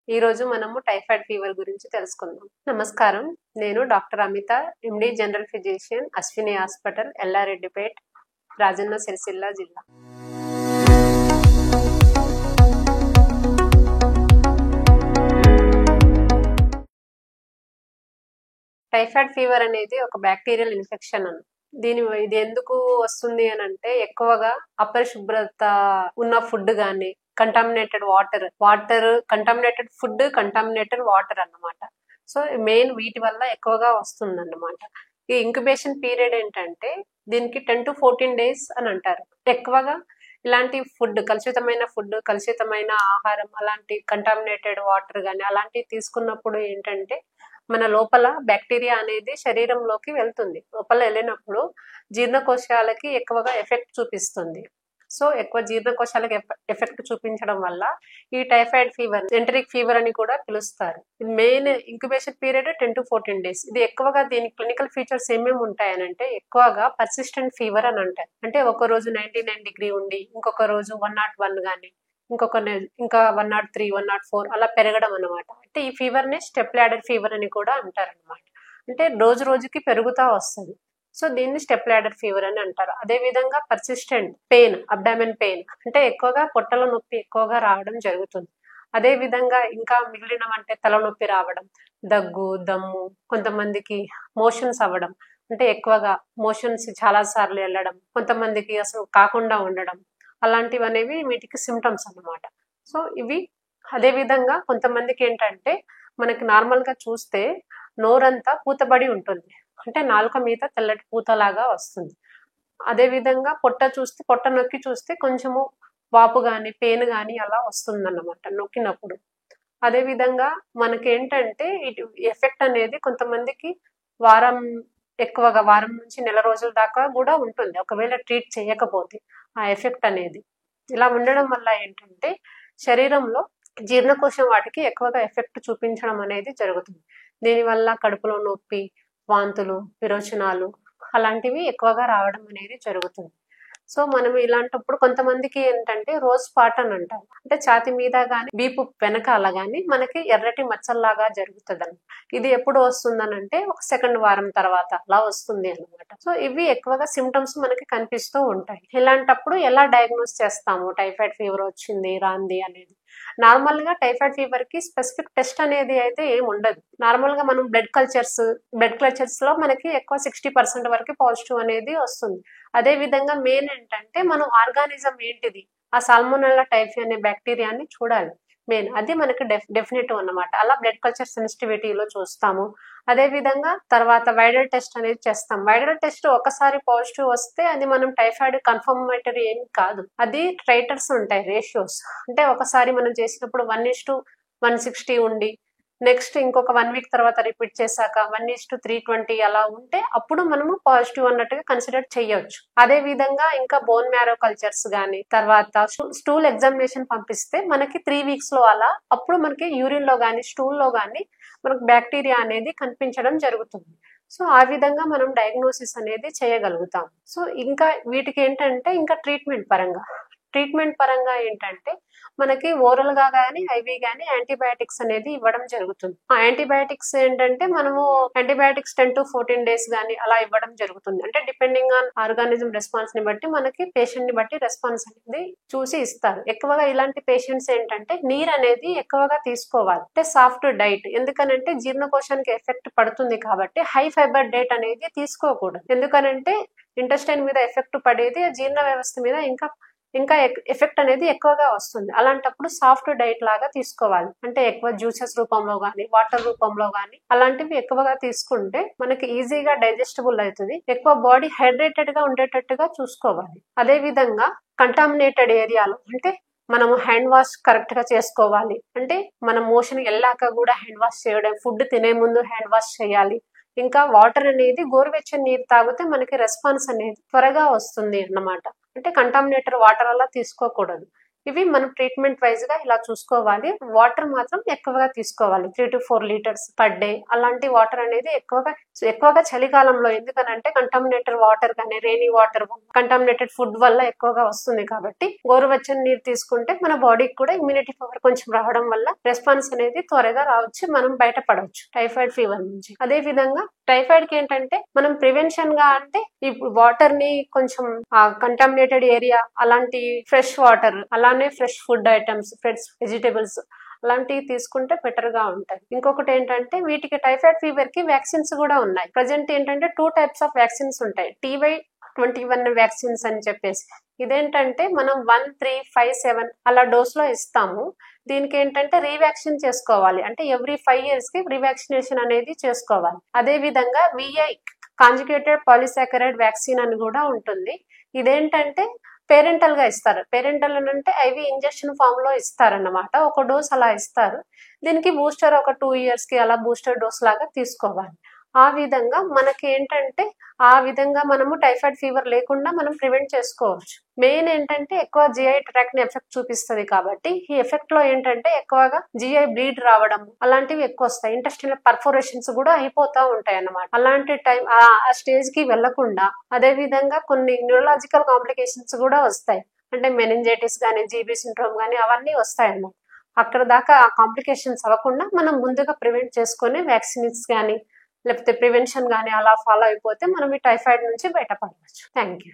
ఈ రోజు మనము టైఫాయిడ్ ఫీవర్ గురించి తెలుసుకుందాం. నమస్కారం. నేను doctor Amita, MD general physician, Ashwini hospital, Yellareddypet, Rajanna Sircilla జిల్లా. టైఫాయిడ్ ఫీవర్ అనేది ఒక బ్యాక్టీరియల్ ఇన్ఫెక్షన్ ఇది ఎందుకు వస్తుంది అని అంటే ఎక్కువగా అపరిశుభ్రత ఉన్న ఫుడ్ గాని, contaminated water contaminated food, contaminated water అన్నమాట. సో మెయిన్ వీటి వల్ల ఎక్కువగా వస్తుంది అన్నమాట. ఈ ఇంక్యుబేషన్ పీరియడ్ ఏంటంటే దీనికి 10 to 14 days అని అంటారు. ఎక్కువగా ఇలాంటి కలుషితమైన ఆహారం, అలాంటి కంటామినేటెడ్ వాటర్ గాని అలాంటివి తీసుకున్నప్పుడు ఏంటంటే మన లోపల బ్యాక్టీరియా అనేది శరీరంలోకి వెళ్తుంది. లోపల వెళ్ళినప్పుడు జీర్ణకోశాలకి ఎక్కువగా ఎఫెక్ట్ చూపిస్తుంది. సో ఎక్కువ జీర్ణకోశాలకు ఎఫెక్ట్ చూపించడం వల్ల ఈ టైఫాయిడ్ ఫీవర్ ఎంటరిక్ ఫీవర్ అని కూడా పిలుస్తారు. Main incubation period 10 to 14 days. ఇది ఎక్కువగా దీని క్లినికల్ ఫీచర్స్ ఏమేమి ఉంటాయనంటే ఎక్కువగా పర్సిస్టెంట్ ఫీవర్ అని అంటారు. అంటే ఒక రోజు 99 degree ఉండి ఇంకొక రోజు 101 గానీ, ఇంకా 103, 104 అలా పెరగడం అనమాట. అంటే ఈ ఫీవర్ ని స్టెప్ లాడర్ ఫీవర్ అని కూడా అంటారు అనమాట. అంటే రోజు రోజుకి పెరుగుతా వస్తుంది. సో దీన్ని స్టెప్ లాడర్ ఫీవర్ అని అంటారు. అదే విధంగా పర్సిస్టెంట్ పెయిన్, అబ్డామెన్ పెయిన్, అంటే ఎక్కువగా పొట్టల నొప్పి ఎక్కువగా రావడం జరుగుతుంది. అదే విధంగా ఇంకా మిగిలినవంటే తలనొప్పి రావడం, దగ్గు, దమ్ము, కొంతమందికి మోషన్స్ అవ్వడం, అంటే ఎక్కువగా మోషన్స్ చాలా సార్లు వెళ్ళడం, కొంతమందికి అసలు కాకుండా ఉండడం, అలాంటివి అనేవి వీటికి సిమ్టమ్స్ అన్నమాట. సో ఇవి అదే విధంగా కొంతమందికి ఏంటంటే మనకి నార్మల్ గా చూస్తే నోరంతా పూతబడి ఉంటుంది. అంటే నాలుక మీద తెల్లటి పూతలాగా వస్తుంది. అదే విధంగా పొట్ట నొక్కి చూస్తే కొంచెము వాపు గాని, పెయిన్ గాని అలా వస్తుంది అన్నమాట నొక్కినప్పుడు. అదే విధంగా మనకేంటంటే ఇటు ఎఫెక్ట్ అనేది కొంతమందికి వారం నుంచి నెల రోజుల దాకా కూడా ఉంటుంది ఒకవేళ ట్రీట్ చేయకపోతే ఆ ఎఫెక్ట్ అనేది. ఇలా ఉండడం వల్ల ఏంటంటే శరీరంలో జీర్ణకోశం వాటికి ఎక్కువగా ఎఫెక్ట్ చూపించడం అనేది జరుగుతుంది. దీనివల్ల కడుపులో నొప్పి, వాంతులు, విరోచనాలు అలాంటివి ఎక్కువగా రావడం అనేది జరుగుతుంది. సో మనం ఇలాంటప్పుడు కొంతమందికి ఏంటంటే రోజ్ స్పాట్ అని అంటాం. అంటే ఛాతి మీద గాని, వీపు వెనకాల గాని మనకి ఎర్రటి మచ్చల్లాగా జరుగుతుంది. ఇది ఎప్పుడు వస్తుందనంటే ఒక సెకండ్ వారం తర్వాత అలా వస్తుంది అన్నమాట. సో ఇవి ఎక్కువగా సిమ్టమ్స్ మనకి కనిపిస్తూ ఉంటాయి. ఇలాంటప్పుడు ఎలా డయాగ్నోస్ చేస్తాము టైఫాయిడ్ ఫీవర్ వచ్చింది రాంది అనేది? నార్మల్ గా టైఫాయిడ్ ఫీవర్ కి స్పెసిఫిక్ టెస్ట్ అనేది అయితే ఏమి ఉండదు. నార్మల్ గా మనం బ్లడ్ కల్చర్స్ లో మనకి ఎక్కువ 60% వరకు పాజిటివ్ అనేది వస్తుంది. అదే విధంగా మెయిన్ ఏంటంటే మనం ఆర్గానిజం ఏంటిది, ఆ సాల్మోనెల్లా టైఫీ అనే బ్యాక్టీరియాని చూడాలి. మెయిన్ అది మనకి డెఫినెటివ్ అన్నమాట. అలా బ్లడ్ కల్చర్ సెన్సిటివిటీలో చూస్తాము. అదే విధంగా తర్వాత వైరల్ టెస్ట్ అనేది చేస్తాం. వైరల్ టెస్ట్ ఒకసారి పాజిటివ్ వస్తే అది మనం టైఫాయిడ్ కన్ఫర్మేటరీ ఏం కాదు. అది ట్రైటర్స్ ఉంటాయి, రేషియోస్. అంటే ఒకసారి మనం చేసినప్పుడు 1:160 ఉండి నెక్స్ట్ ఇంకొక 1 week తర్వాత రిపీట్ చేశాక 1:320 అలా ఉంటే అప్పుడు మనము పాజిటివ్ అన్నట్టుగా కన్సిడర్ చేయొచ్చు. అదే విధంగా ఇంకా బోన్ మ్యారో కల్చర్స్ గానీ, తర్వాత స్టూల్ ఎగ్జామినేషన్ పంపిస్తే మనకి 3 weeks లో అలా అప్పుడు మనకి యూరిన్ లో గానీ, స్టూల్ లో గానీ మనకు బ్యాక్టీరియా అనేది కనిపించడం జరుగుతుంది. సో ఆ విధంగా మనం డయాగ్నోసిస్ అనేది చేయగలుగుతాం. సో ఇంకా వీటికి ఏంటంటే ఇంకా ట్రీట్మెంట్ పరంగా ఏంటంటే మనకి ఓరల్ గా గానీ, ఐవీ గానీ యాంటీబయాటిక్స్ అనేది ఇవ్వడం జరుగుతుంది. ఆ యాంటీబయాటిక్స్ ఏంటంటే మనము యాంటీబయాటిక్స్ 10 to 14 days గానీ అలా ఇవ్వడం జరుగుతుంది. అంటే డిపెండింగ్ ఆన్ ఆర్గానిజం రెస్పాన్స్ ని బట్టి మనకి పేషెంట్ ని బట్టి రెస్పాన్స్ అనేది చూసి ఇస్తారు. ఎక్కువగా ఇలాంటి పేషెంట్స్ ఏంటంటే నీరు అనేది ఎక్కువగా తీసుకోవాలి. అంటే సాఫ్ట్ డైట్, ఎందుకనంటే జీర్ణకోశానికి ఎఫెక్ట్ పడుతుంది కాబట్టి హై ఫైబర్ డైట్ అనేది తీసుకోకూడదు. ఎందుకనంటే ఇంటెస్టైన్ మీద ఎఫెక్ట్ పడేది జీర్ణ వ్యవస్థ మీద ఇంకా ఎఫెక్ట్ అనేది ఎక్కువగా వస్తుంది. అలాంటప్పుడు సాఫ్ట్ డైట్ లాగా తీసుకోవాలి. అంటే ఎక్కువ జ్యూసెస్ రూపంలో గానీ, వాటర్ రూపంలో గానీ అలాంటివి ఎక్కువగా తీసుకుంటే మనకి ఈజీగా డైజెస్టబుల్ అవుతుంది. ఎక్కువ బాడీ హైడ్రేటెడ్ గా ఉండేటట్టుగా చూసుకోవాలి. అదే విధంగా కంటామినేటెడ్ ఏరియాలో అంటే మనము హ్యాండ్ వాష్ కరెక్ట్ గా చేసుకోవాలి. అంటే మనం మోషన్ వెళ్ళాక కూడా హ్యాండ్ వాష్ చేయడం, ఫుడ్ తినే ముందు హ్యాండ్ వాష్ చేయాలి. ఇంకా వాటర్ అనేది గోరువెచ్చని నీరు తాగితే మనకి రెస్పాన్స్ అనేది త్వరగా వస్తుంది అన్నమాట. అంటే కంటామినేటెడ్ వాటర్ అలా తీసుకోకూడదు. ఇవి మనం ట్రీట్మెంట్ వైజ్ గా ఇలా చూసుకోవాలి. వాటర్ మాత్రం ఎక్కువగా తీసుకోవాలి, 3 to 4 లీటర్స్ పర్ డే. అలాంటి వాటర్ అనేది ఎక్కువగా చలికాలంలో, ఎందుకనంటే కంటామినేటెడ్ వాటర్ కానీ రెయినీ వాటర్ కంటామినేటెడ్ ఫుడ్ వల్ల ఎక్కువగా వస్తుంది కాబట్టి గోరువెచ్చని నీరు తీసుకుంటే మన బాడీకి కూడా ఇమ్యూనిటీ పవర్ కొంచెం రావడం వల్ల రెస్పాన్స్ అనేది త్వరగా రావచ్చు, మనం బయటపడవచ్చు టైఫాయిడ్ ఫీవర్ నుంచి. అదే విధంగా టైఫాయిడ్ కి ఏంటంటే మనం ప్రివెన్షన్ గా అంటే ఇప్పుడు వాటర్ ని కొంచెం కంటామినేటెడ్ ఏరియా, అలాంటి ఫ్రెష్ వాటర్, అలానే fresh food items, fresh vegetables అలాంటివి తీసుకుంటే బెటర్ గా ఉంటాయి. ఇంకొకటి ఏంటంటే వీటికి టైఫాయిడ్ ఫీవర్ కి వ్యాక్సిన్స్ కూడా ఉన్నాయి. ప్రజెంట్ ఏంటంటే 2 టైప్స్ ఆఫ్ వ్యాక్సిన్స్ ఉంటాయి, TY21 వ్యాక్సిన్స్ అని చెప్పేసి. ఇదేంటంటే మనం 1, 3, 5, 7 అలా డోస్ లో ఇస్తాము. దీనికి ఏంటంటే రీవ్యాక్సిన్ చేసుకోవాలి, అంటే ఎవ్రీ 5 years కి రీవ్యాక్సినేషన్ అనేది చేసుకోవాలి. అదే విధంగా VI కాంజుగేటెడ్ పాలిసాకరైడ్ వ్యాక్సిన్ అని కూడా ఉంటుంది. ఇదేంటంటే పేరెంటల్ గా ఇస్తారు. పేరెంటల్ అంటే IV ఇంజెక్షన్ ఫామ్ లో ఇస్తారన్నమాట, ఒక డోస్ అలా ఇస్తారు. దీనికి బూస్టర్ ఒక 2 years కి అలా బూస్టర్ డోస్ లాగా తీసుకోవాలి. ఆ విధంగా మనకి ఏంటంటే ఆ విధంగా మనము టైఫాయిడ్ ఫీవర్ లేకుండా మనం ప్రివెంట్ చేసుకోవచ్చు. మెయిన్ ఏంటంటే ఎక్కువ GI ట్రాక్ట్ ని ఎఫెక్ట్ చూపిస్తుంది కాబట్టి ఈ ఎఫెక్ట్ లో ఏంటంటే ఎక్కువగా GI బ్లీడ్ రావడం అలాంటివి ఎక్కువ వస్తాయి. ఇంటెస్టినల్ పర్ఫోరేషన్స్ కూడా అయిపోతా ఉంటాయి అన్నమాట. అలాంటి టైం ఆ స్టేజ్ కి వెళ్లకుండా, అదే విధంగా కొన్ని న్యూరలాజికల్ కాంప్లికేషన్స్ కూడా వస్తాయి, అంటే మెనింజైటిస్ గానీ GB సిండ్రోమ్ గానీ అవన్నీ వస్తాయి అన్నమాట. అక్కడ దాకా ఆ కాంప్లికేషన్స్ అవ్వకుండా మనం ముందుగా ప్రివెంట్ చేసుకొని వ్యాక్సిన్స్ గానీ లేకపోతే ప్రివెన్షన్ గానీ అలా ఫాలో అయిపోతే మనం ఈ టైఫాయిడ్ నుంచి బయటపడవచ్చు. Thank you.